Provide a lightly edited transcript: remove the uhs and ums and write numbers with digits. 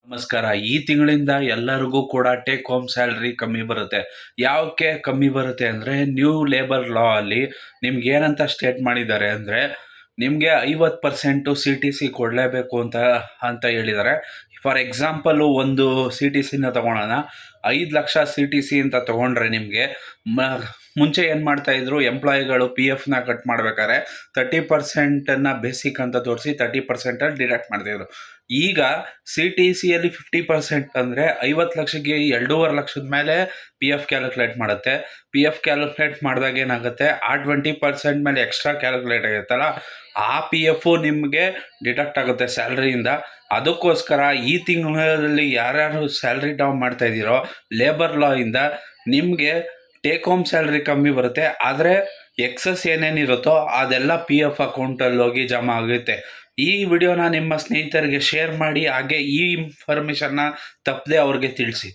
ನಮಸ್ಕಾರ. ಈ ತಿಂಗಳಿಂದ ಎಲ್ಲರಿಗೂ ಕೂಡ ಟೇಕ್ ಹೋಮ್ ಸ್ಯಾಲರಿ ಕಮ್ಮಿ ಬರುತ್ತೆ. ಯಾಕೆ ಕಮ್ಮಿ ಬರುತ್ತೆ ಅಂದರೆ, ನ್ಯೂ ಲೇಬರ್ ಲಾ ಅಲ್ಲಿ ನಿಮ್ಗೆ ಏನಂತ ಸ್ಟೇಟ್ ಮಾಡಿದ್ದಾರೆ ಅಂದರೆ, ನಿಮಗೆ 50% CTC ಕೊಡಲೇಬೇಕು ಅಂತ ಹೇಳಿದ್ದಾರೆ. ಫಾರ್ ಎಕ್ಸಾಂಪಲು ಒಂದು CTCನ ತಗೊಳ್ಳೋಣ. 5 ಲಕ್ಷ CTC ಅಂತ ತಗೊಂಡ್ರೆ ನಿಮಗೆ ಮುಂಚೆ ಏನು ಮಾಡ್ತಾಯಿದ್ರು, ಎಂಪ್ಲಾಯಿಗಳು PFನ ಕಟ್ ಮಾಡ್ಬೇಕಾದ್ರೆ 30%ನ್ನು ಬೇಸಿಕ್ ಅಂತ ತೋರಿಸಿ 30% ಡಿಡಕ್ಟ್ ಮಾಡ್ತಾಯಿದ್ರು. ಈಗ CTCಯಲ್ಲಿ 50% ಅಂದರೆ 50 ಲಕ್ಷಕ್ಕೆ 2.5 ಲಕ್ಷದ ಮೇಲೆ PF ಕ್ಯಾಲ್ಕುಲೇಟ್ ಮಾಡುತ್ತೆ. PF ಕ್ಯಾಲ್ಕುಲೇಟ್ ಮಾಡಿದಾಗ ಏನಾಗುತ್ತೆ, ಆ 20% ಮೇಲೆ ಎಕ್ಸ್ಟ್ರಾ ಕ್ಯಾಲ್ಕುಲೇಟ್ ಆಗುತ್ತಲ್ಲ, ಆ PF ನಿಮಗೆ ಡಿಡಕ್ಟ್ ಆಗುತ್ತೆ ಸ್ಯಾಲ್ರಿಯಿಂದ. ಅದಕ್ಕೋಸ್ಕರ ಈ ತಿಂಗಳಲ್ಲಿ ಯಾರ್ಯಾರು ಸ್ಯಾಲ್ರಿ ಡೌನ್ ಮಾಡ್ತಾ ಇದ್ದೀರೋ, ಲೇಬರ್ ಲಾ ಇಂದ ನಿಮಗೆ ಟೇಕ್ ಹೋಮ್ ಸ್ಯಾಲ್ರಿ ಕಮ್ಮಿ ಬರುತ್ತೆ. ಆದರೆ ಎಕ್ಸಸ್ ಏನೇನಿರುತ್ತೋ ಅದೆಲ್ಲ PF ಅಕೌಂಟಲ್ಲಿ ಹೋಗಿ ಜಮಾ ಆಗುತ್ತೆ. ಈ ವಿಡಿಯೋನ ನಿಮ್ಮ ಸ್ನೇಹಿತರಿಗೆ ಶೇರ್ ಮಾಡಿ, ಹಾಗೆ ಈ ಇನ್ಫಾರ್ಮೇಷನ್ನ ತಪ್ಪದೆ ಅವ್ರಿಗೆ ತಿಳಿಸಿ.